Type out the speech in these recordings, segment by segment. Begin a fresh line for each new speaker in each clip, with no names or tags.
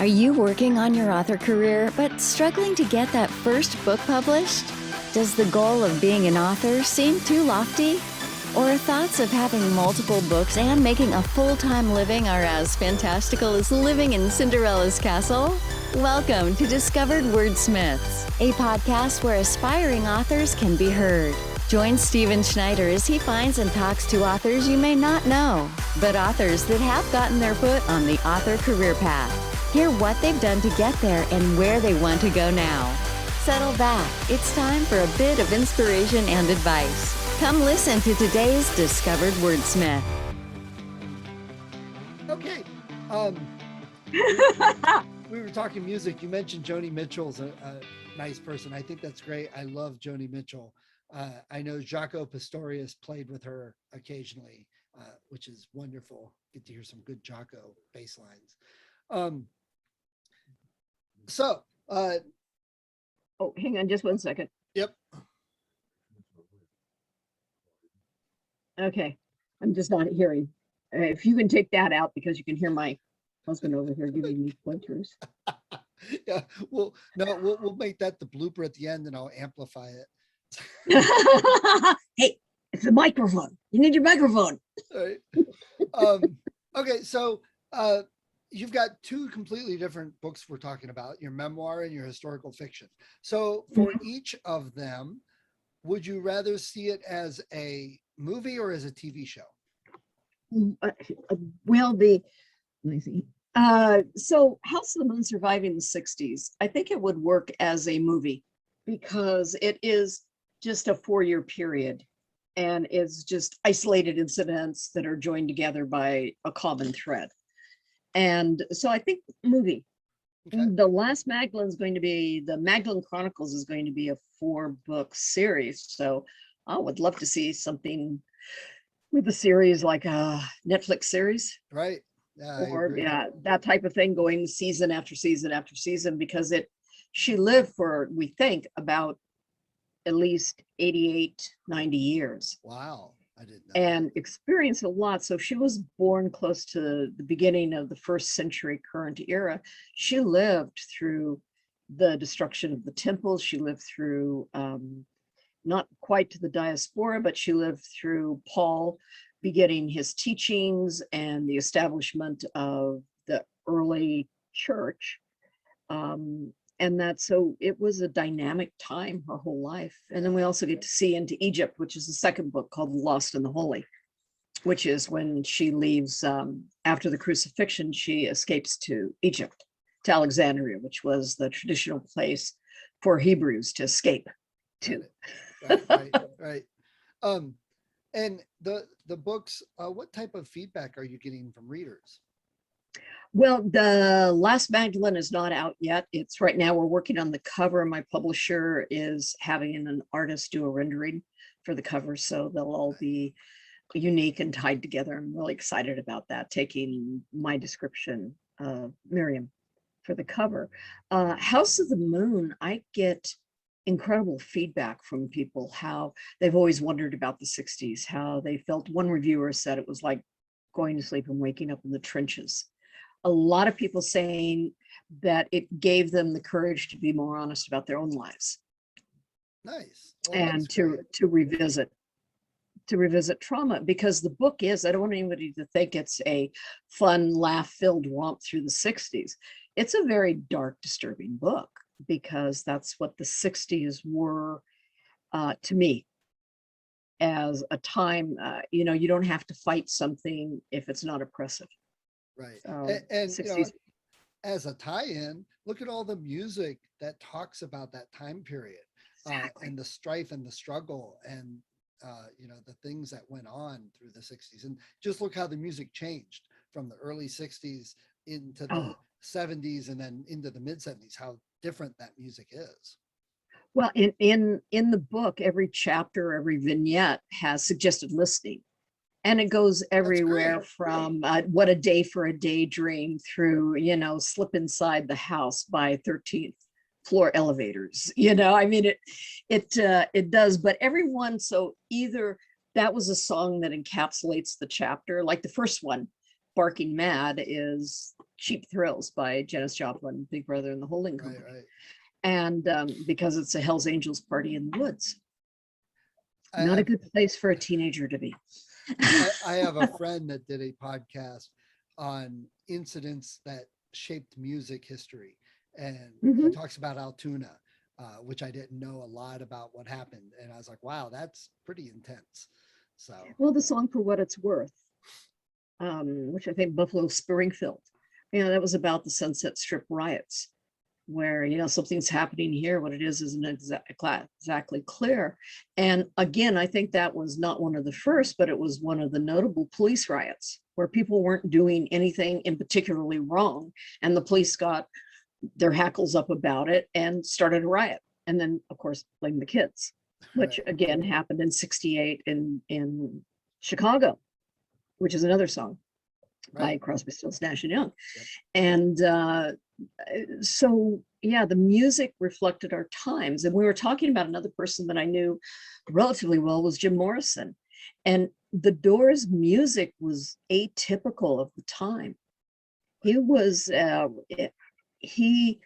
Are you working on your author career but struggling to get that first book published? Does the goal of being an author seem too lofty? Or thoughts of having multiple books and making a full-time living are as fantastical as living in Cinderella's castle? Welcome to Discovered Wordsmiths, a podcast where aspiring authors can be heard. Join Stephen Schneider as he finds and talks to authors you may not know, but authors that have gotten their foot on the author career path. Hear what they've done to get there and where they want to go now. Settle back. It's time for a bit of inspiration and advice. Come listen to today's Discovered Wordsmith.
Okay. We were talking music. You mentioned Joni Mitchell's a nice person. I think that's great. I love Joni Mitchell. I know Jaco Pastorius played with her occasionally, which is wonderful. Get to hear some good Jaco bass lines.
Oh, hang on just one second.
Yep.
Okay, I'm just not hearing. If you can take that out because you can hear my husband over here giving me pointers.
Yeah, we'll make that the blooper at the end and I'll amplify it.
Hey, it's the microphone. You need your microphone.
All right. Okay, so you've got two completely different books we're talking about, your memoir and your historical fiction. So for each of them, would you rather see it as a movie or as a TV show?
Well, let me see. So House of the Moon Surviving the 60s, I think it would work as a movie because it is just a 4-year period and it's just isolated incidents that are joined together by a common thread. And so I think movie. Okay. The Last Magdalene is going to be, the Magdalene Chronicles is going to be a 4-book series. So I would love to see something with a series like a Netflix series.
Right.
Or that type of thing going season after season after season, because she lived for, we think, about at least 88, 90 years.
Wow. I didn't know.
And experienced a lot. So she was born close to the beginning of the first century current era. She lived through the destruction of the temples. She lived through, not quite to the diaspora, but she lived through Paul beginning his teachings and the establishment of the early church. So it was a dynamic time her whole life. And then we also get to see into Egypt, which is the second book called Lost in the Holy, which is when she leaves after the crucifixion, she escapes to Egypt, to Alexandria, which was the traditional place for Hebrews to escape to.
Right. And the books, what type of feedback are you getting from readers?
Well, the Last Magdalene is not out yet. It's right now, we're working on the cover. My publisher is having an artist do a rendering for the cover. So they'll all be unique and tied together. I'm really excited about that, taking my description, Miriam, for the cover. House of the Moon, I get incredible feedback from people, how they've always wondered about the 60s, how they felt. One reviewer said it was like going to sleep and waking up in the trenches. A lot of people saying that it gave them the courage to be more honest about their own lives.
Nice.
Well, and to revisit trauma, because the book is, I don't want anybody to think it's a fun, laugh-filled romp through the 60s. It's a very dark, disturbing book, because that's what the 60s were to me, as a time, you don't have to fight something if it's not oppressive.
Right. And as a tie-in, look at all the music that talks about that time period. Exactly. And the strife and the struggle and, the things that went on through the 60s. And just look how the music changed from the early 60s into the 70s and then into the mid 70s, how different that music is.
Well, in the book, every chapter, every vignette has suggested listening. And it goes everywhere from What a Day for a Daydream through, Slip Inside the House by 13th Floor Elevators. It does. But everyone, so either that was a song that encapsulates the chapter, like the first one Barking Mad is Cheap Thrills by Janis Joplin, Big Brother and the Holding Company.
Right.
And because it's a Hells Angels party in the woods.
I,
Not
I,
a good place for a teenager to be.
I have a friend that did a podcast on incidents that shaped music history. And he talks about Altoona, which I didn't know a lot about what happened. And I was like, wow, that's pretty intense. So,
well, the song For What It's Worth, which I think Buffalo Springfield, that was about the Sunset Strip riots, where, something's happening here. What it is isn't exactly clear. And again, I think that was not one of the first, but it was one of the notable police riots where people weren't doing anything in particularly wrong. And the police got their hackles up about it and started a riot. And then, of course, blamed the kids, which again happened in '68 in Chicago, which is another song by Crosby, Stills, Nash and Young.
Yep.
And so, the music reflected our times. And we were talking about another person that I knew relatively well was Jim Morrison. And the Doors music was atypical of the time. He was, he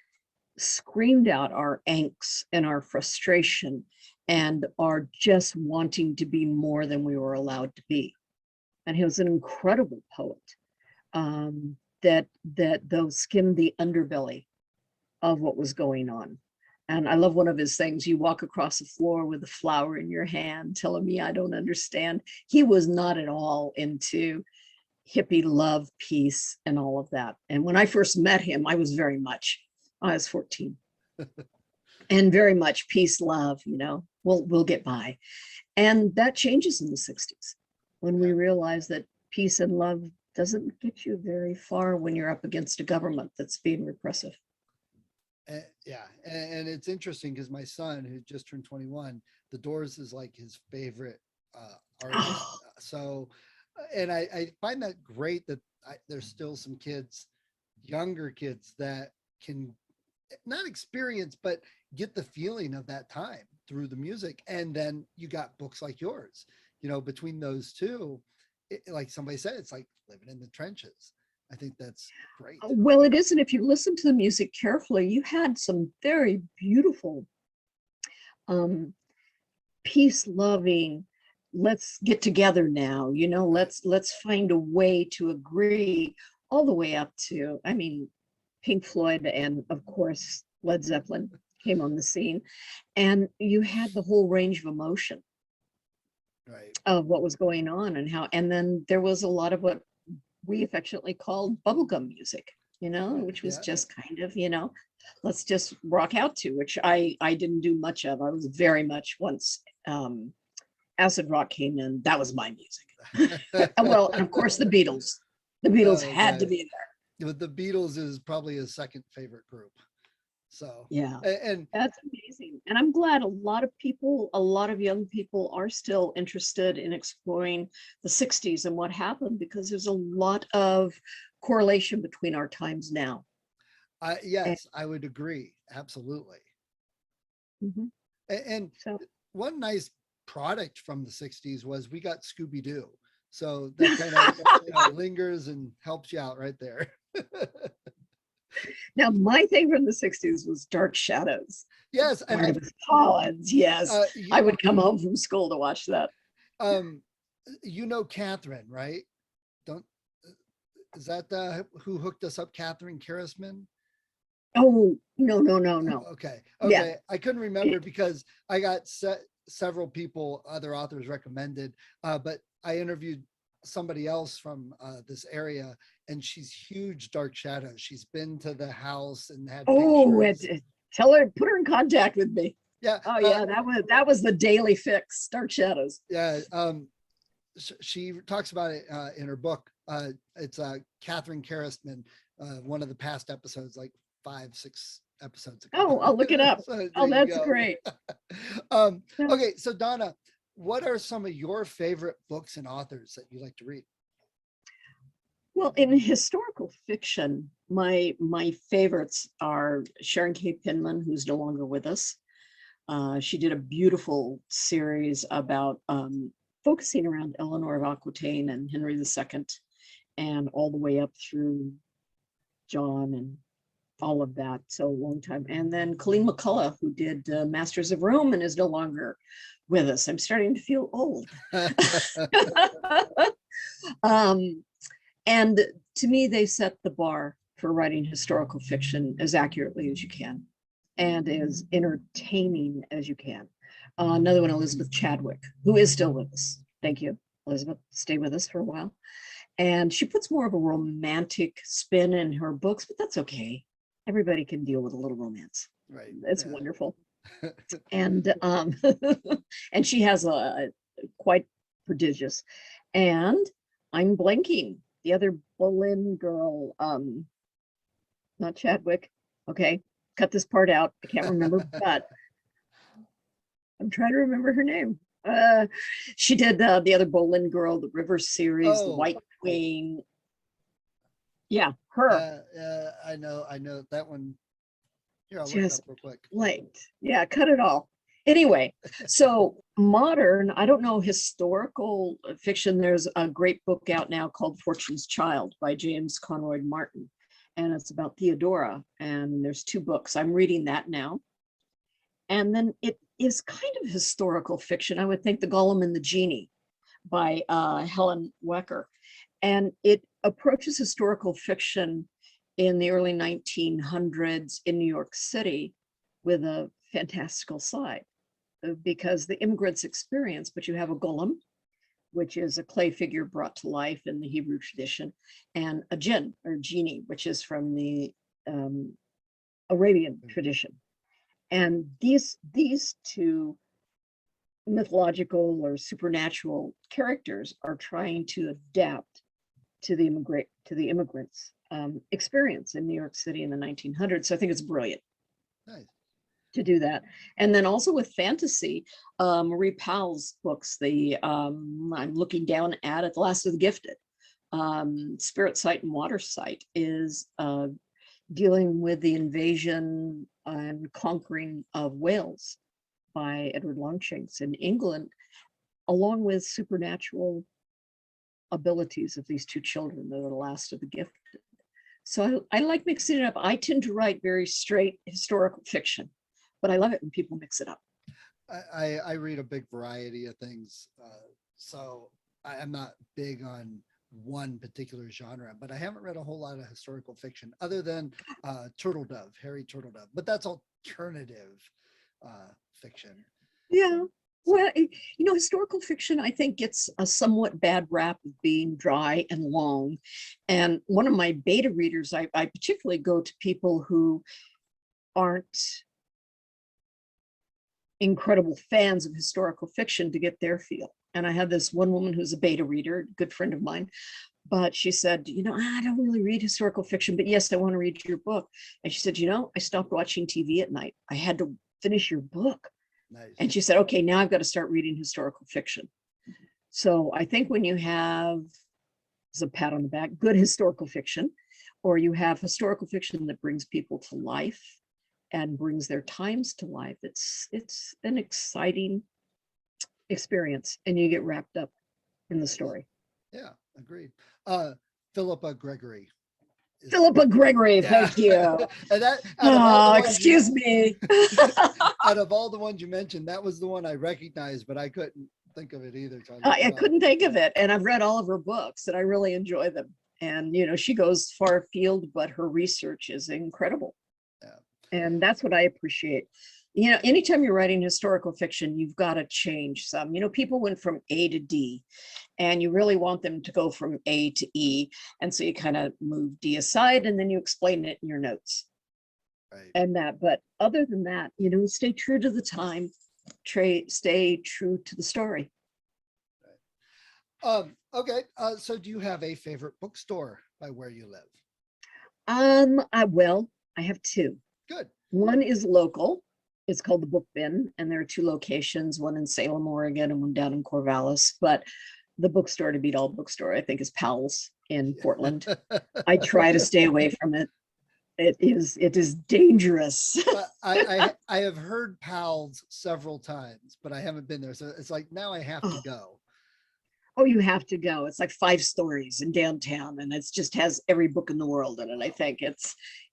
screamed out our angst and our frustration and our just wanting to be more than we were allowed to be. And he was an incredible poet. That though skimmed the underbelly of what was going on. And I love one of his things, you walk across the floor with a flower in your hand telling me I don't understand. He was not at all into hippie love, peace, and all of that. And when I first met him, I was 14 and very much peace, love, we'll get by. And that changes in the 60s when we realize that peace and love doesn't get you very far when you're up against a government that's being repressive.
And it's interesting because my son, who just turned 21, The Doors is like his favorite artist. So, and I find that great that there's still some kids, younger kids, that can not experience, but get the feeling of that time through the music. And then you got books like yours, between those two. Like somebody said, it's like living in the trenches. I think that's great.
Well, it is. And if you listen to the music carefully, you had some very beautiful, peace-loving, let's get together now, let's find a way to agree, all the way up to, Pink Floyd and of course, Led Zeppelin came on the scene. And you had the whole range of emotion.
Right.
Of what was going on and then there was a lot of what we affectionately called bubblegum music, which was just kind of, let's just rock out to, which I didn't do much of. I was very much, once acid rock came in, that was my music. Well, and of course the Beatles had to be there.
The Beatles is probably his second favorite group. So and
that's amazing. And I'm glad a lot of young people are still interested in exploring the 60s and what happened, because there's a lot of correlation between our times now.
Yes, I would agree. Absolutely. And so, one nice product from the 60s was we got Scooby-Doo. So that kind of lingers and helps you out right there.
Now, my thing from the 60s was Dark Shadows.
Yes.
And Collins. Yes. I would come home from school to watch that.
Catherine, right? Is that who hooked us up? Catherine Karasman?
Oh, no.
Okay. Yeah. I couldn't remember because I got several people, other authors recommended, but I interviewed somebody else from this area, and she's huge Dark Shadows. She's been to the house and had pictures.
Tell her, put her in contact with me.
Yeah.
Oh yeah, that was the daily fix, Dark Shadows.
Yeah. She talks about it in her book. It's Catherine Karasman, one of the past episodes, like 5-6 episodes ago.
Oh, I'll look it up.
So
that's great.
Okay, so Donna, what are some of your favorite books and authors that you like to read?
Well, in historical fiction, my favorites are Sharon K. Penman, who's no longer with us. She did a beautiful series about focusing around Eleanor of Aquitaine and Henry II. and all the way up through John and all of that. So a long time. And then Colleen McCullough, who did Masters of Rome and is no longer with us. I'm starting to feel old. And to me, they set the bar for writing historical fiction as accurately as you can and as entertaining as you can. Another one, Elizabeth Chadwick, who is still with us. Thank you, Elizabeth. Stay with us for a while. And she puts more of a romantic spin in her books, but that's okay. Everybody can deal with a little romance.
Right.
It's wonderful. And and she has a quite prodigious. And I'm blanking. The other Boleyn girl, not Chadwick. Okay, cut this part out. I can't remember, but I'm trying to remember her name. She did the other Boleyn girl, the River series, the White Queen. Yeah, her.
I know that one. Here, I'll look it up real quick.
Blanked. Yeah, cut it all. Anyway, so modern, I don't know, historical fiction. There's a great book out now called Fortune's Child by James Conroy Martin. And it's about Theodora. And there's 2 books. I'm reading that now. And then it is kind of historical fiction. I would think The Golem and the Genie by Helen Wecker. And it approaches historical fiction in the early 1900s in New York City with a fantastical side, because the immigrants experience, but you have a golem, which is a clay figure brought to life in the Hebrew tradition, and a jinn or genie, which is from the Arabian tradition. And these 2 mythological or supernatural characters are trying to adapt to the immigrants' experience in New York City in the 1900s. So I think it's brilliant.
Nice.
To do that. And then also with fantasy, Marie Powell's books, I'm looking down at it, The Last of the Gifted, Spirit Sight and Water Sight is dealing with the invasion and conquering of Wales by Edward Longshanks in England, along with supernatural abilities of these 2 children that are the last of the gifted. So I like mixing it up. I tend to write very straight historical fiction, but I love it when people mix it up.
I read a big variety of things. So I'm not big on one particular genre, but I haven't read a whole lot of historical fiction other than Turtledove, Harry Turtledove, but that's alternative fiction.
Yeah. Well, historical fiction, I think, gets a somewhat bad rap of being dry and long. And one of my beta readers, I particularly go to people who aren't incredible fans of historical fiction to get their feel. And I had this one woman who's a beta reader, a good friend of mine, but she said, I don't really read historical fiction, but yes, I want to read your book. And she said, I stopped watching TV at night. I had to finish your book.
Nice.
And she said, okay, now I've got to start reading historical fiction. So I think when you have, as a pat on the back, good historical fiction, or you have historical fiction that brings people to life and brings their times to life, it's an exciting experience, and you get wrapped up in the story.
Yeah, agreed. Philippa Gregory.
Thank you.
And
excuse me.
Out of all the ones you mentioned, that was the one I recognized, but I couldn't think of it either.
I couldn't think of it. And I've read all of her books and I really enjoy them. And, she goes far afield, but her research is incredible. Yeah. And that's what I appreciate. Anytime you're writing historical fiction, you've got to change some. People went from A to D, and you really want them to go from A to E. And so you kind of move D aside, and then you explain it in your notes.
Right.
And that, but other than that, stay true to the time, stay true to the story.
Right. Okay. So do you have a favorite bookstore by where you live?
I have 2.
Good.
One is local. It's called the Book Bin, and there are 2 locations, one in Salem, Oregon, and one down in Corvallis. But the bookstore to beat all bookstore, I think, is Powell's in Portland. I try to stay away from it. It is dangerous.
I have heard Powell's several times, but I haven't been there. So it's like, now I have to go.
Oh, you have to go. It's like 5 stories in downtown, and it's just has every book in the world in it. I think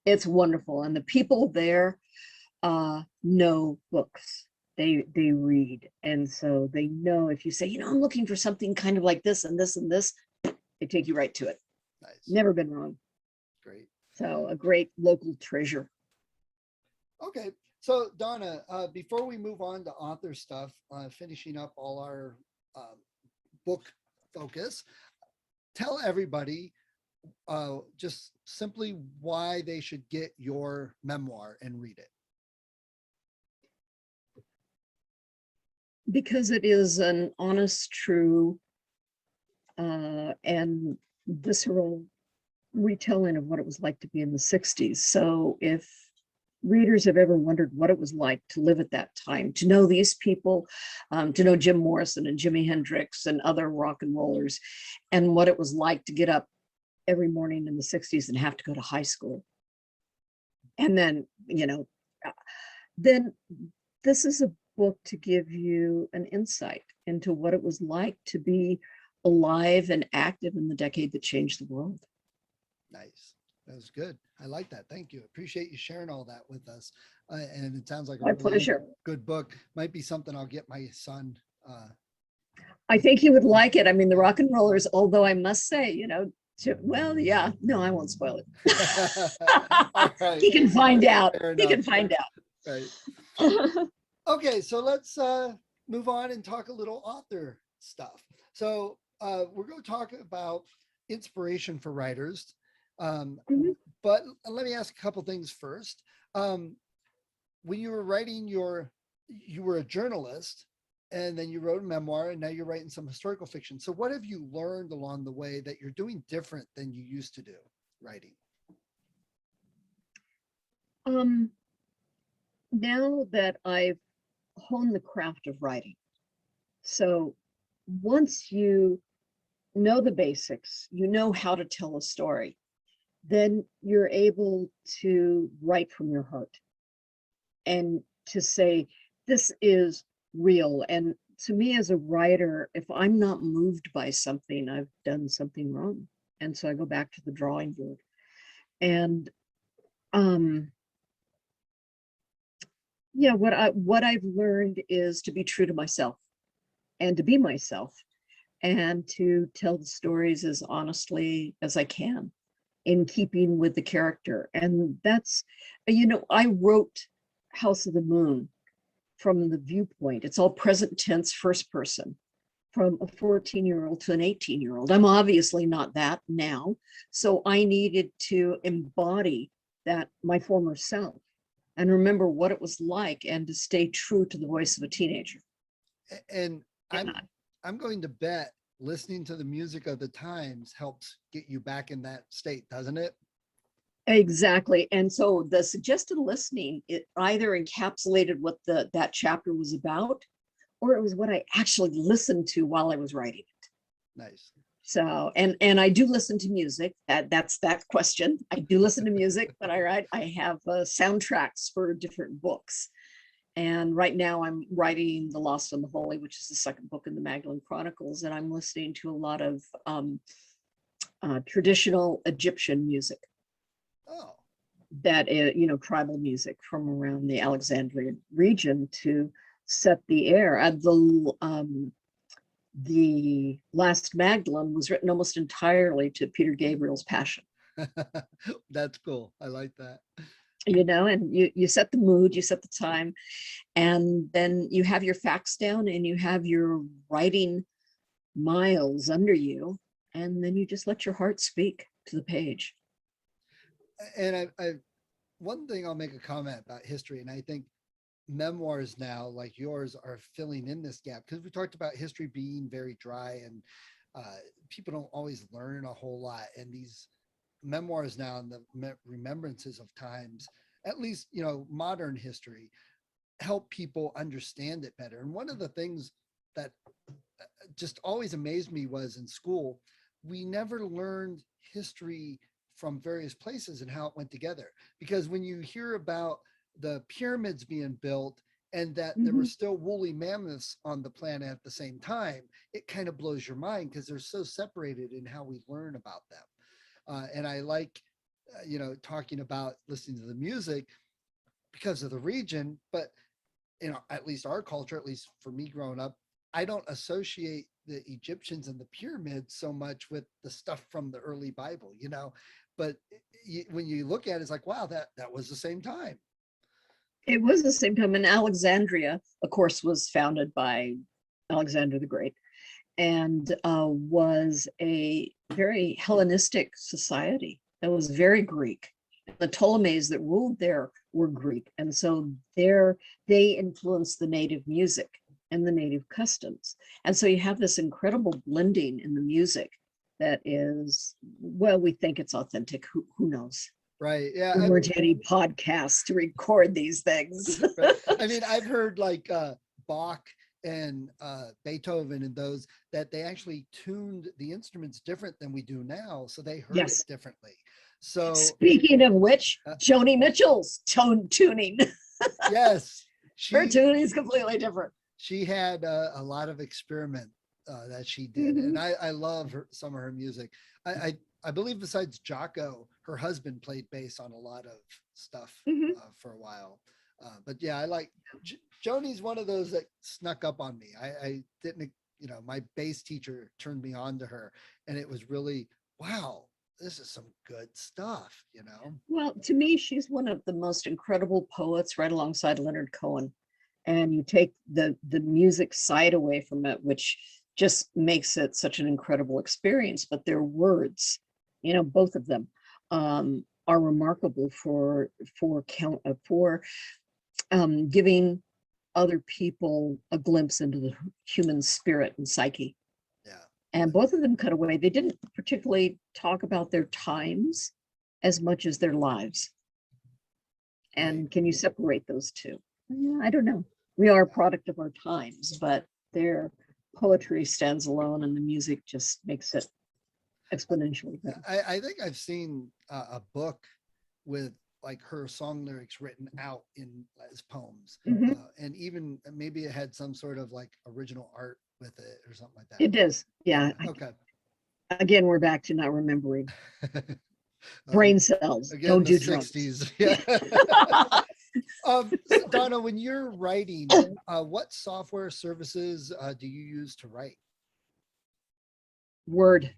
it's wonderful, and the people there know books. They read, and so they know if you say, I'm looking for something kind of like this and this and this, they take you right to it.
Nice.
Never been wrong.
Great.
So a great local treasure.
Okay. So Donna, before we move on to author stuff, finishing up all our book focus, tell everybody just simply why they should get your memoir and read it.
Because it is an honest, true, and visceral retelling of what it was like to be in the 60s. So if readers have ever wondered what it was like to live at that time, to know these people, to know Jim Morrison and Jimi Hendrix and other rock and rollers, and what it was like to get up every morning in the 60s and have to go to high school. And then, then this is a book to give you an insight into what it was like to be alive and active in the decade that changed the world.
Nice. That was good. I like that. Thank you. Appreciate you sharing all that with us. And it sounds like
My pleasure.
Good book. Might be something I'll get my son.
I think he would like it. I mean, the rock and rollers, although I must say, I won't spoil it.
Right.
He can find out. He can find out.
Right. Okay, so let's move on and talk a little author stuff. So we're going to talk about inspiration for writers. But let me ask a couple things first. When you were writing you were a journalist, and then you wrote a memoir, and now you're writing some historical fiction. So what have you learned along the way that you're doing different than you used to do writing?
Now that I've honed the craft of writing, so once you know the basics, you know how to tell a story, then you're able to write from your heart and to say, this is real. And to me as a writer, if I'm not moved by something, I've done something wrong. And so I go back to the drawing board. And what I've learned is to be true to myself and to be myself and to tell the stories as honestly as I can in keeping with the character. And that's, I wrote House of the Moon from the viewpoint. It's all present tense, first person, from a 14-year-old to an 18-year-old. I'm obviously not that now. So I needed to embody that, my former self, and remember what it was like, and to stay true to the voice of a teenager.
And I'm going to bet listening to the music of the times helps get you back in that state, doesn't it?
Exactly. And so the suggested listening, it either encapsulated what that chapter was about, or it was what I actually listened to while I was writing it.
Nice.
So, and I do listen to music. That's that question. I do listen to music, but I have soundtracks for different books. And right now I'm writing The Lost and the Holy, which is the second book in the Magdalene Chronicles. And I'm listening to a lot of traditional Egyptian music.
Oh.
That, tribal music from around the Alexandria region to set the air. The Last Magdalene was written almost entirely to Peter Gabriel's Passion.
That's cool. I like that.
And you set the mood, you set the time, and then you have your facts down and you have your writing miles under you, and then you just let your heart speak to the page.
And I one thing I'll make a comment about history, and I think memoirs now like yours are filling in this gap, because we talked about history being very dry, and people don't always learn a whole lot. And these memoirs now and the remembrances of times, at least modern history, help people understand it better. And one of the things that just always amazed me was, in school we never learned history from various places and how it went together. Because when you hear about the pyramids being built and that there were still woolly mammoths on the planet at the same time, it kind of blows your mind because they're so separated in how we learn about them. And I like, talking about listening to the music because of the region, but at least our culture, at least for me growing up, I don't associate the Egyptians and the pyramids so much with the stuff from the early Bible, but when you look at it, it's like, wow, that was the same time.
It was the same time. And Alexandria, of course, was founded by Alexander the Great, and was a very Hellenistic society. It was very Greek. The Ptolemies that ruled there were Greek. And so they influenced the native music and the native customs. And so you have this incredible blending in the music that is, well, we think it's authentic. Who knows?
Right. Yeah.
There weren't any podcasts to record these things.
Right. I mean, I've heard like Bach and Beethoven and those, that they actually tuned the instruments different than we do now. So they heard it differently. So
speaking of which, Joni Mitchell's tuning.
Yes.
Her tuning is completely different.
She had a lot of experiment that she did. And I love some of her music. I believe besides Jocko, her husband played bass on a lot of stuff for a while. But yeah, I like Joni's one of those that snuck up on me. I didn't, my bass teacher turned me on to her, and it was really, wow, this is some good stuff, Well,
to me, she's one of the most incredible poets, right alongside Leonard Cohen. And you take the music side away from it, which just makes it such an incredible experience. But their words, both of them are remarkable for giving other people a glimpse into the human spirit and psyche.
Yeah.
And both of them cut away. They didn't particularly talk about their times as much as their lives. And can you separate those two? Yeah, I don't know. We are a product of our times, but their poetry stands alone, and the music just makes it exponentially better.
I think I've seen a book with like her song lyrics written out as poems, and even maybe it had some sort of like original art with it or something like that.
It does, yeah.
Okay.
Again, we're back to not remembering. Brain cells.
Again,
don't do
60s.
drugs.
Yeah. Donna, when you're writing, what software services do you use to write?
Word.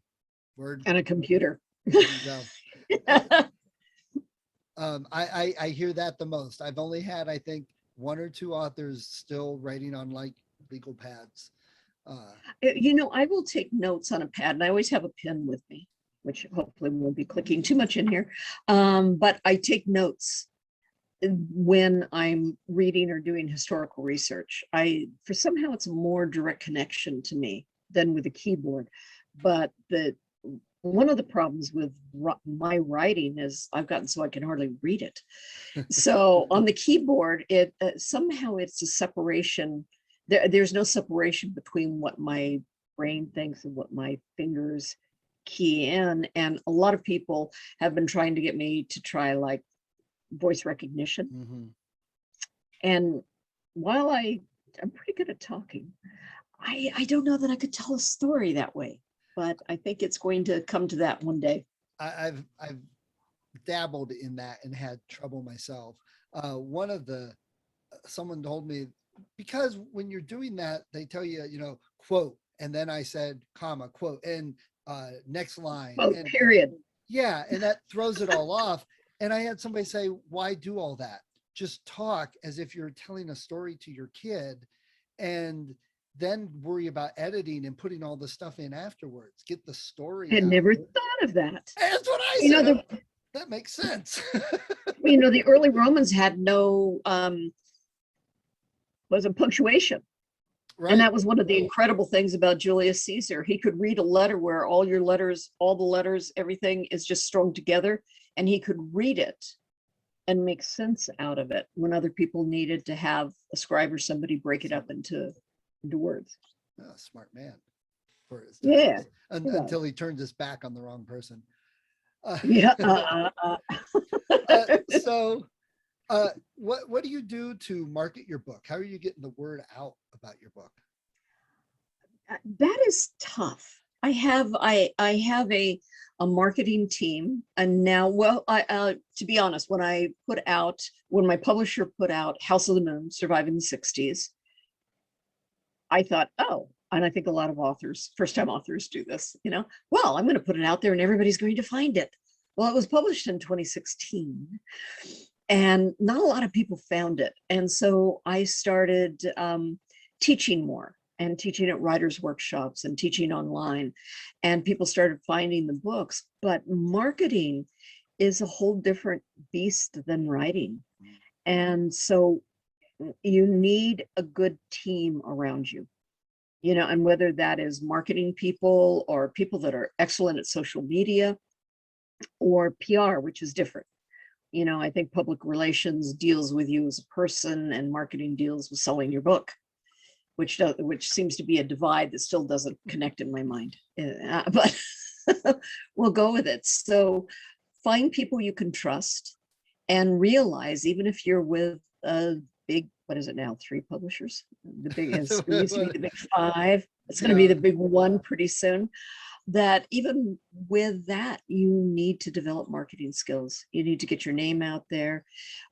And
a computer.
There you go. I hear that the most. I've only had, I think, one or two authors still writing on like legal pads.
I will take notes on a pad, and I always have a pen with me, which hopefully won't be clicking too much in here. But I take notes when I'm reading or doing historical research. For somehow it's a more direct connection to me than with a keyboard. But one of the problems with my writing is I've gotten so I can hardly read it. So on the keyboard, it somehow it's a separation. There's no separation between what my brain thinks and what my fingers key in. And a lot of people have been trying to get me to try like voice recognition. And while I'm pretty good at talking, I don't know that I could tell a story that way. But I think it's going to come to that one day.
I've dabbled in that and had trouble myself. Someone told me, because when you're doing that, they tell you, quote, and then I said, comma, quote, and next line.
Oh, period.
Yeah, and that throws it all off. And I had somebody say, why do all that? Just talk as if you're telling a story to your kid, and then worry about editing and putting all the stuff in afterwards. Get the story.
I had never thought of that.
That's what I said. That makes sense.
The early Romans had no punctuation. Right. And that was one of the incredible things about Julius Caesar. He could read a letter where all the letters, everything is just strung together, and he could read it and make sense out of it when other people needed to have a scribe or somebody break it up into words.
Oh, smart man.
Yeah.
Until he turned his back on the wrong person.
Yeah.
So What do you do to market your book? How are you getting the word out about your book?
That is tough. I have a marketing team, and now, well, to be honest, when my publisher put out House of the Moon, Surviving the 60s, I thought, oh, and I think a lot of authors, first-time authors do this, well, I'm going to put it out there and everybody's going to find it. Well, it was published in 2016 and not a lot of people found it. And so I started teaching more and teaching at writers' workshops and teaching online, and people started finding the books. But marketing is a whole different beast than writing. And so you need a good team around you, and whether that is marketing people or people that are excellent at social media or PR, which is different. I think public relations deals with you as a person and marketing deals with selling your book, which seems to be a divide that still doesn't connect in my mind, but we'll go with it. So find people you can trust and realize, even if you're with a big, what is it now, 3 publishers? The big, it used to be the big 5. It's going to be the big 1 pretty soon. That even with that, you need to develop marketing skills. You need to get your name out there,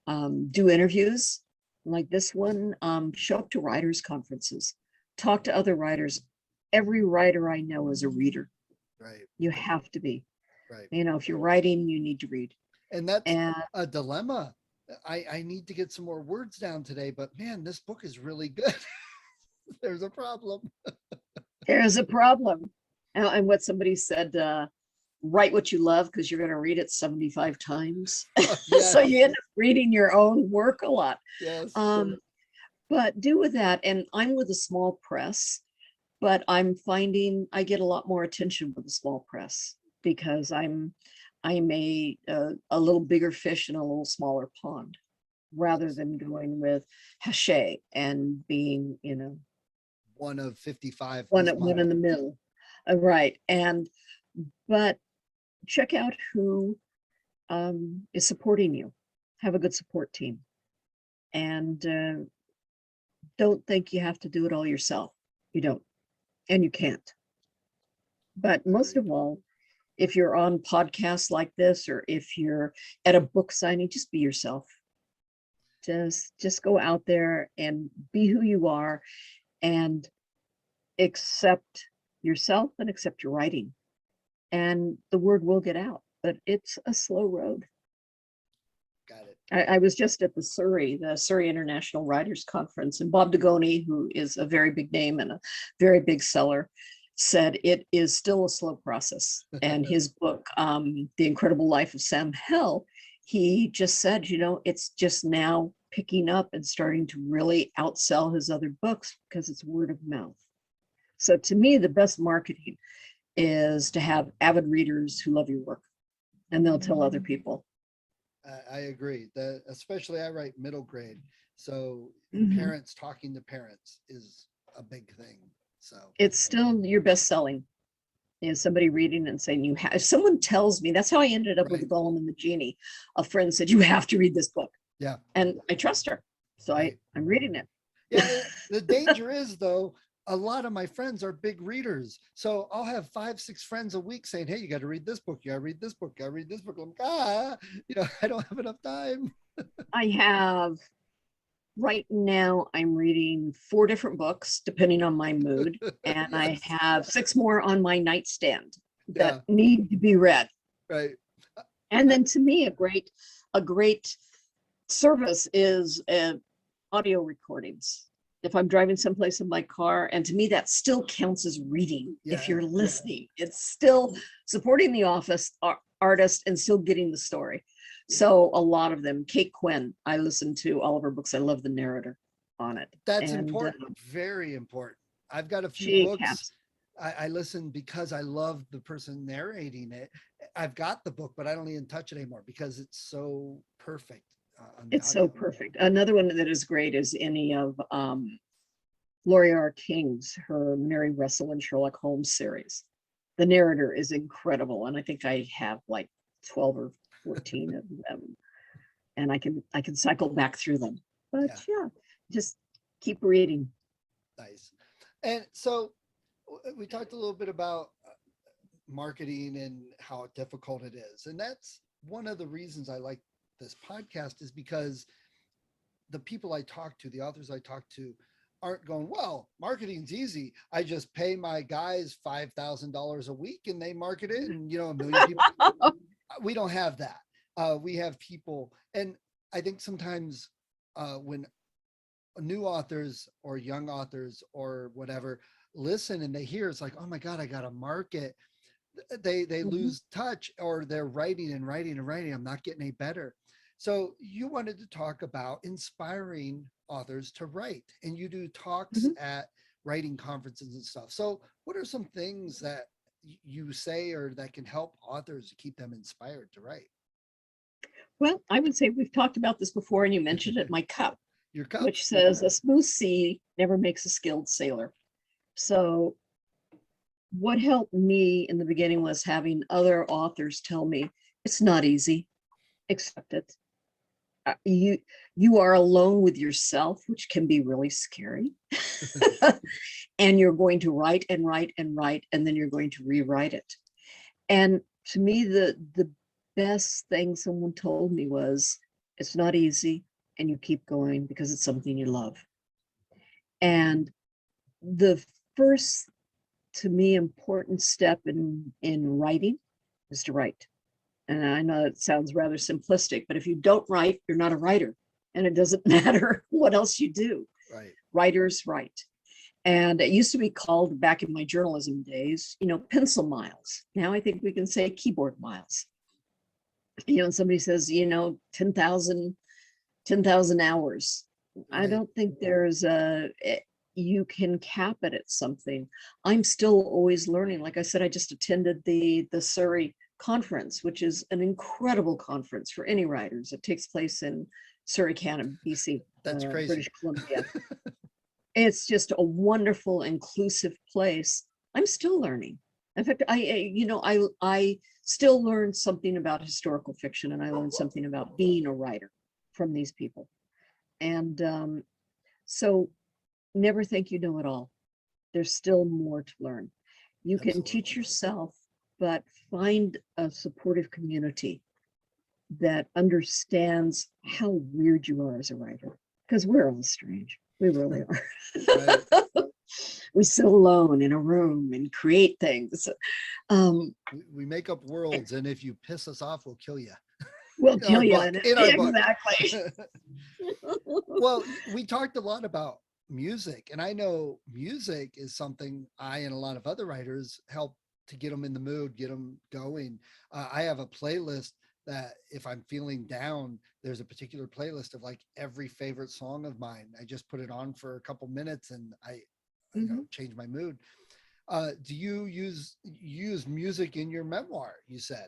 do interviews like this one, show up to writers' conferences, talk to other writers. Every writer I know is a reader.
Right.
You have to be.
Right.
If you're writing, you need to read.
And that's a dilemma. I need to get some more words down today, but man, this book is really good. There's a problem.
There's a problem. And what somebody said, write what you love because you're going to read it 75 times. Yes. So you end up reading your own work a lot.
Yes.
But do with that. And I'm with a small press, but I'm finding I get a lot more attention with the small press because I'm a little bigger fish in a little smaller pond, rather than going with Hachette and being,
one of 55.
One in the middle. Right. But check out who is supporting you. Have a good support team. And don't think you have to do it all yourself. You don't. And you can't. But most of all, if you're on podcasts like this, or if you're at a book signing, just be yourself. Just go out there and be who you are and accept yourself and accept your writing. And the word will get out, but it's a slow road.
Got it.
I was just at the Surrey International Writers Conference, and Bob Dugoni, who is a very big name and a very big seller, said it is still a slow process. And his book, The Incredible Life of Sam Hell, he just said, it's just now picking up and starting to really outsell his other books because it's word of mouth. So to me, the best marketing is to have avid readers who love your work, and they'll tell other people.
I agree. Especially I write middle grade. So parents talking to parents is a big thing. So
it's still your best selling. Somebody reading and saying if someone tells me, that's how I ended up with the Golem and the Genie. A friend said, you have to read this book.
Yeah.
And I trust her. So I'm reading it.
Yeah. The danger is, though, a lot of my friends are big readers. So I'll have 5-6 friends a week saying, hey, you got to read this book. You got to read this book. You got to read this book. I'm like, I don't have enough time.
I have, right now, I'm reading 4 different books, depending on my mood. And
Yes.
I have 6 more on my nightstand that need to be read.
Right.
And then to me, a great service is audio recordings. If I'm driving someplace in my car, and to me, that still counts as reading. If you're listening, it's still supporting the artist and still getting the story. So a lot of them, Kate Quinn, I listen to all of her books. I love the narrator on it.
That's important. Very important. I've got a few books. I listen because I love the person narrating it. I've got the book, but I don't even touch it anymore because it's so perfect.
It's so perfect. Another one that is great is any of Laurie R. King's, her Mary Russell and Sherlock Holmes series. The narrator is incredible, and I think I have like 12 or 14 of them. and I can cycle back through them. But
Yeah.
Just keep reading.
Nice. And so we talked a little bit about marketing and how difficult it is. And that's one of the reasons I like this podcast, is because the people I talk to, the authors I talk to, aren't going, well, marketing's easy. I just pay my guys $5,000 a week and they market it, and a million people. We don't have that. We have people, and I think sometimes when new authors or young authors or whatever listen and they hear, it's like, oh my God, I got to market. They lose touch, or they're writing and writing and writing. I'm not getting any better. So you wanted to talk about inspiring authors to write, and you do talks at writing conferences and stuff. So what are some things that you say or that can help authors to keep them inspired to write?
Well, I would say we've talked about this before, and you mentioned it, my cup.
Your cup?
Which says, a smooth sea never makes a skilled sailor. So what helped me in the beginning was having other authors tell me, it's not easy, accept it. You are alone with yourself, which can be really scary. And you're going to write and write and write, and then you're going to rewrite it. And to me, the best thing someone told me was, it's not easy, and you keep going because it's something you love. And the first, to me, important step in writing is to write. And I know it sounds rather simplistic, but if you don't write, you're not a writer. And it doesn't matter what else you do.
Right. Writers
write. And it used to be called, back in my journalism days, pencil miles. Now I think we can say keyboard miles. And somebody says, 10,000 hours. Right. I don't think there's you can cap it at something. I'm still always learning. Like I said, I just attended the Surrey conference, which is an incredible conference for any writers. It takes place in Surrey, Canada, BC.
That's crazy.
British Columbia. It's just a wonderful, inclusive place. I'm still learning. In fact, I still learn something about historical fiction, and I learned something about being a writer from these people. And so never think you know it all. There's still more to learn. You can teach yourself, but find a supportive community that understands how weird you are as a writer, because we're all strange. We really are. Right. We sit alone in a room and create things.
We make up worlds, and if you piss us off, we'll kill you.
We'll kill you
in our book.
Exactly.
Well, we talked a lot about music, and I know music is something I and a lot of other writers help to get them in the mood, get them going. I have a playlist that if I'm feeling down, there's a particular playlist of like every favorite song of mine. I just put it on for a couple minutes and I change my mood. Do you use music in your memoir? You said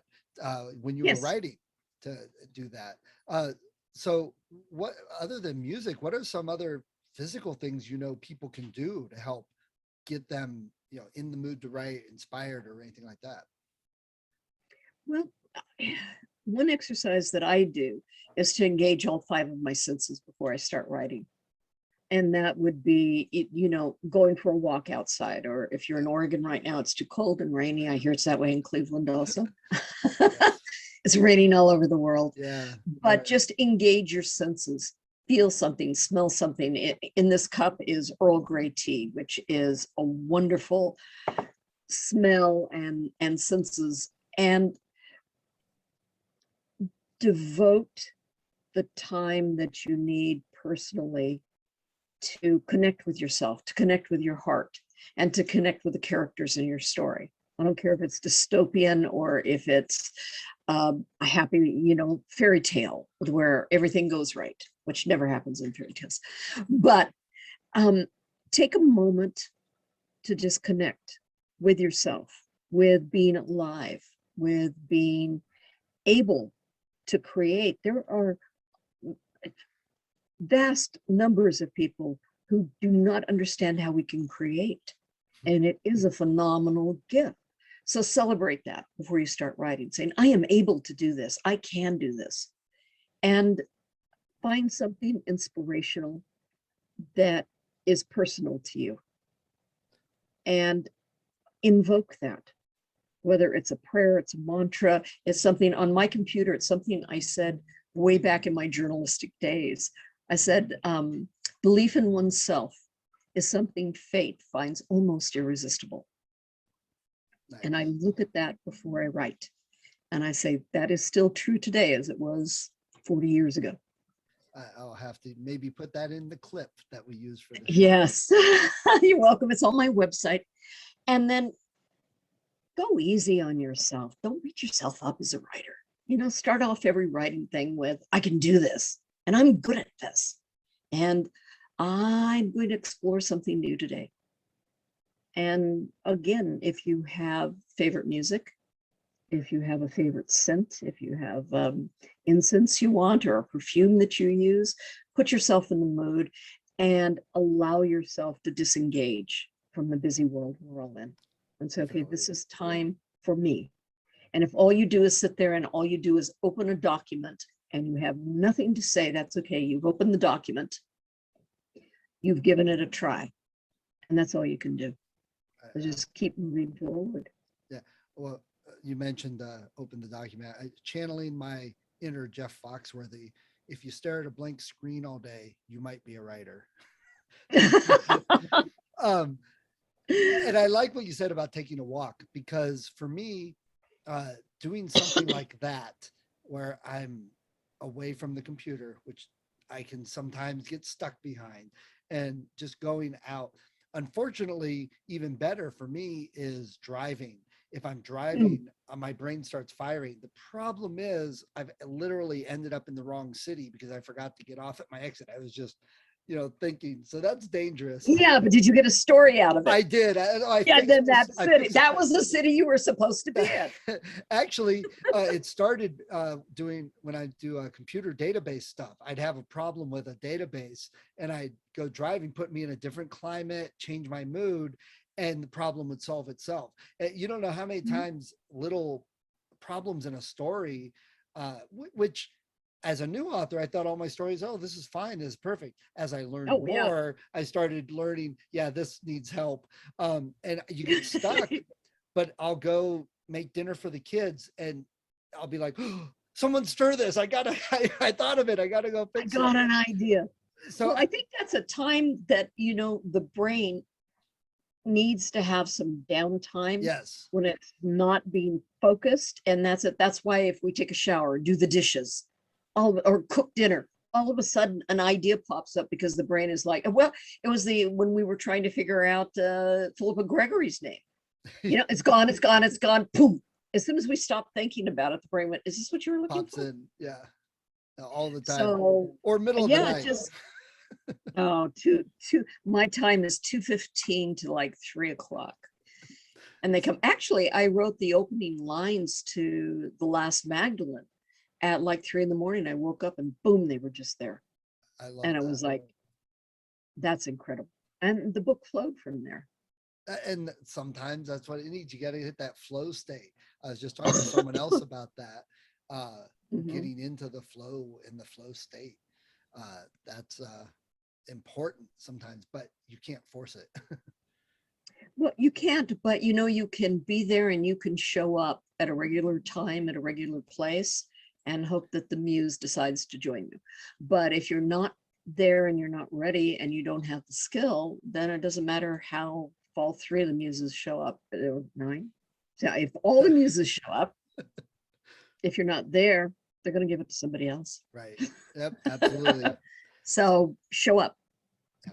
when you were writing to do that. So what, other than music, what are some other physical things people can do to help get them in the mood to write, inspired, or anything like that?
Well, one exercise that I do is to engage all 5 of my senses before I start writing. And that would be, going for a walk outside, or if you're in Oregon right now, it's too cold and rainy. I hear it's that way in Cleveland also. It's raining all over the world.
Yeah.
But just engage your senses. Feel something, smell something. In this cup is Earl Grey tea, which is a wonderful smell and senses. And devote the time that you need personally to connect with yourself, to connect with your heart, and to connect with the characters in your story. I don't care if it's dystopian or if it's a happy, fairy tale where everything goes right, which never happens in fairy tales. But take a moment to just connect with yourself, with being alive, with being able to create. There are vast numbers of people who do not understand how we can create, and it is a phenomenal gift. So celebrate that before you start writing, saying, I am able to do this. I can do this. And find something inspirational that is personal to you and invoke that. Whether it's a prayer, it's a mantra, it's something on my computer, it's something I said way back in my journalistic days. I said, belief in oneself is something fate finds almost irresistible. Nice. And I look at that before I write. And I say, that is still true today as it was 40 years ago.
I'll have to maybe put that in the clip that we use for this.
Yes, you're welcome. It's on my website. And then go easy on yourself. Don't beat yourself up as a writer. You know, start off every writing thing with, I can do this and I'm good at this. And I'm going to explore something new today. And again, if you have favorite music, if you have a favorite scent, if you have incense you want or a perfume that you use, put yourself in the mood and allow yourself to disengage from the busy world we're all in. And so, okay, this is time for me. And if all you do is sit there and all you do is open a document and you have nothing to say, that's okay. You've opened the document. You've given it a try. And that's all you can do. So just keep moving forward.
Yeah. Well, you mentioned open the document. Channeling my inner Jeff Foxworthy. If you stare at a blank screen all day, you might be a writer. And I like what you said about taking a walk, because for me, doing something like that, where I'm away from the computer, which I can sometimes get stuck behind, and just going out. Unfortunately, even better for me is driving. If I'm driving, my brain starts firing. The problem is I've literally ended up in the wrong city because I forgot to get off at my exit. I was just, thinking. So that's dangerous.
Yeah, but did you get a story out of it?
I did.
Then that city. That was the city you were supposed to be in.
Actually, it started doing when I do computer database stuff. I'd have a problem with a database, and I'd go driving, put me in a different climate, change my mood, and the problem would solve itself. You don't know how many times little problems in a story, which as a new author, I thought all my stories, this is fine, this is perfect. As I learned more, I started learning, this needs help. And you get stuck, but I'll go make dinner for the kids and I'll be like, someone stir this. I thought of it. I got to go fix it.
I got an idea.
So
I think that's a time that, the brain needs to have some downtime.
Yes.
When it's not being focused. And that's it. That's why if we take a shower, do the dishes, or cook dinner, all of a sudden an idea pops up because the brain is like, well, it was when we were trying to figure out Philippa Gregory's name. It's gone, boom. As soon as we stopped thinking about it, the brain went, is this what you were looking for?
In, yeah. All the time.
So,
or middle of the night.
My time is 2:15 to like 3:00. And they come, actually, I wrote the opening lines to The Last Magdalene at like 3 a.m. I woke up and boom, they were just there.
I
was like, that's incredible. And the book flowed from there.
And sometimes that's what it needs. You got to hit that flow state. I was just talking to someone else about that, getting into the flow in the flow state. That's important sometimes, but you can't force it.
Well, you can't, but you can be there and you can show up at a regular time at a regular place and hope that the muse decides to join you. But if you're not there and you're not ready and you don't have the skill, then it doesn't matter how all 3 of the muses show up. There were 9. So if all the muses show up, if you're not there, they're going to give it to somebody else.
Right. Yep. Absolutely.
So show up,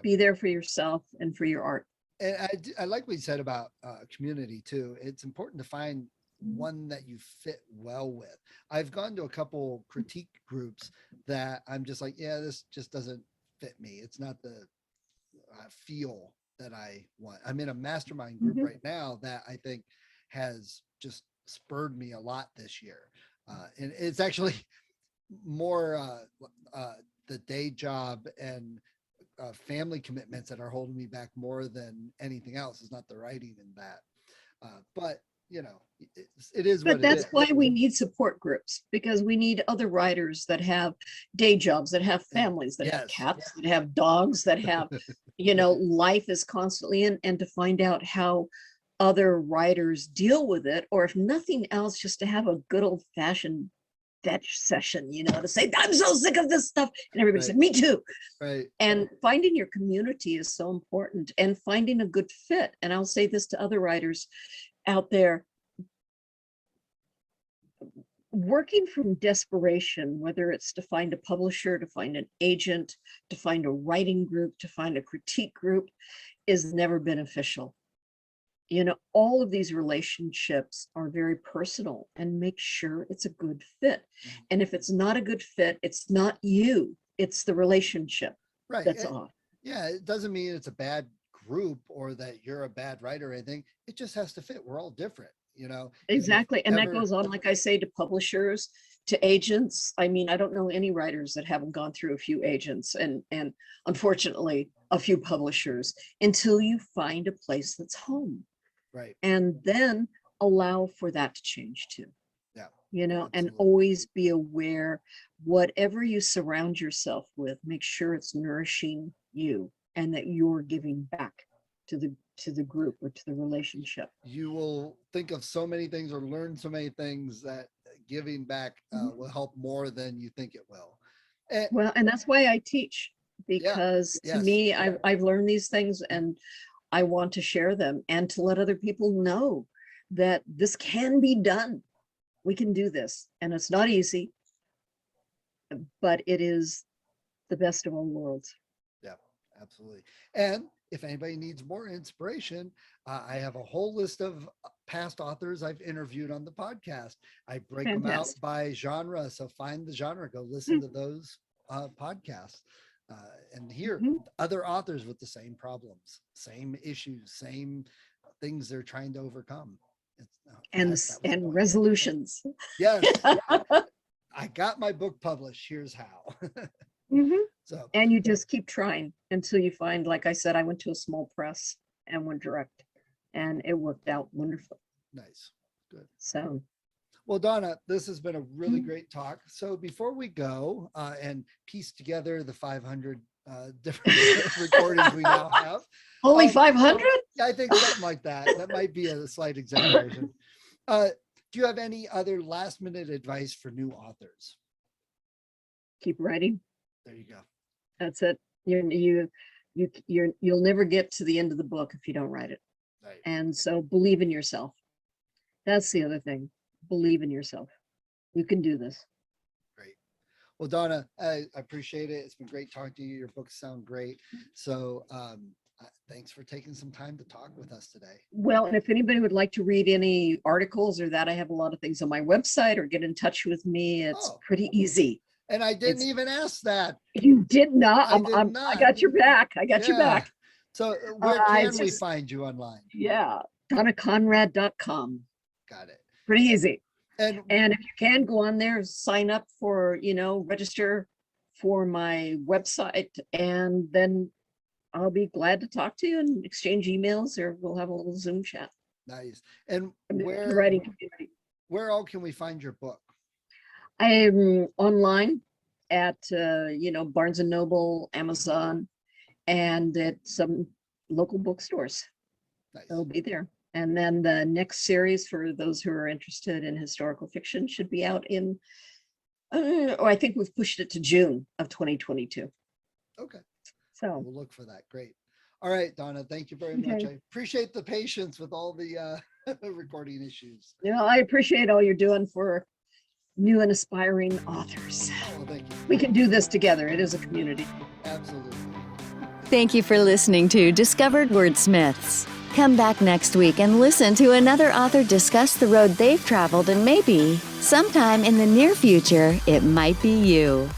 be there for yourself and for your art.
And I like what you said about community too. It's important to find one that you fit well with. I've gone to a couple critique groups that I'm just like, this just doesn't fit me. It's not the feel that I want. I'm in a mastermind group right now that I think has just spurred me a lot this year. And it's actually more the day job and family commitments that are holding me back more than anything else. It's not the writing in that. But it is
But
what
that's
it is.
why we need support groups, because we need other writers that have day jobs, that have families, that have cats, that have dogs, that have, life is constantly in, and to find out how other writers deal with it, or if nothing else, just to have a good old fashioned fetch session, to say, I'm so sick of this stuff. And everybody said, me too.
Right.
And finding your community is so important, and finding a good fit. And I'll say this to other writers out there, working from desperation, whether it's to find a publisher, to find an agent, to find a writing group, to find a critique group, is never beneficial. All of these relationships are very personal, and make sure it's a good fit. And if it's not a good fit, it's not you, it's the relationship.
Right.
That's off.
Yeah, it doesn't mean it's a bad group or that you're a bad writer or anything. It just has to fit. We're all different,
Exactly. And that goes on, like I say, to publishers, to agents. I mean, I don't know any writers that haven't gone through a few agents and unfortunately a few publishers, until you find a place that's home.
Right.
And then allow for that to change too.
Yeah.
And
Absolutely.
always be aware, whatever you surround yourself with, make sure it's nourishing you and that you're giving back to the group or to the relationship.
You will think of so many things or learn so many things that giving back will help more than you think it will.
And that's why I teach, because to me, I've learned these things, and I want to share them and to let other people know that this can be done. We can do this, and it's not easy, but it is the best of all worlds.
Yeah, absolutely. And if anybody needs more inspiration, I have a whole list of past authors I've interviewed on the podcast. I break them out by genre. So find the genre, go listen to those podcasts. And hear other authors with the same problems, same issues, same things they're trying to overcome.
And resolutions.
Yes. I got my book published. Here's how. So,
and you just keep trying until you find, like I said, I went to a small press and went direct, and it worked out wonderful.
Nice. Good.
So.
Well, Donna, this has been a really great talk. So before we go and piece together the 500 different recordings we now have.
Only 500?
I think something like that. That might be a slight exaggeration. Do you have any other last minute advice for new authors?
Keep writing.
There you go.
That's it. You'll never get to the end of the book if you don't write it.
Right.
And so believe in yourself. That's the other thing. Believe in yourself. You can do this.
Great. Well, Donna, I appreciate it. It's been great talking to you. Your books sound great. So thanks for taking some time to talk with us today.
Well, and if anybody would like to read any articles or that, I have a lot of things on my website, or get in touch with me. It's pretty easy.
And I didn't even ask that.
You did not.
I
I got your back. I got your back.
So where can we find you online?
Yeah. DonnaConrad.com.
Got it.
Pretty easy.
And
if you can go on there, sign up for, register for my website, and then I'll be glad to talk to you and exchange emails, or we'll have a little Zoom chat.
Nice. And where all can we find your book?
I'm online at, Barnes & Noble, Amazon, and at some local bookstores.
Nice.
They'll be there. And then the next series, for those who are interested in historical fiction, should be out in, I think we've pushed it to June of 2022.
Okay.
So
we'll look for that. Great. All right, Donna, thank you very much. I appreciate the patience with all the recording issues.
I appreciate all you're doing for new and aspiring authors.
Oh, thank you.
We can do this together. It is a community.
Absolutely.
Thank you for listening to Discovered Wordsmiths. Come back next week and listen to another author discuss the road they've traveled, and maybe, sometime in the near future, it might be you.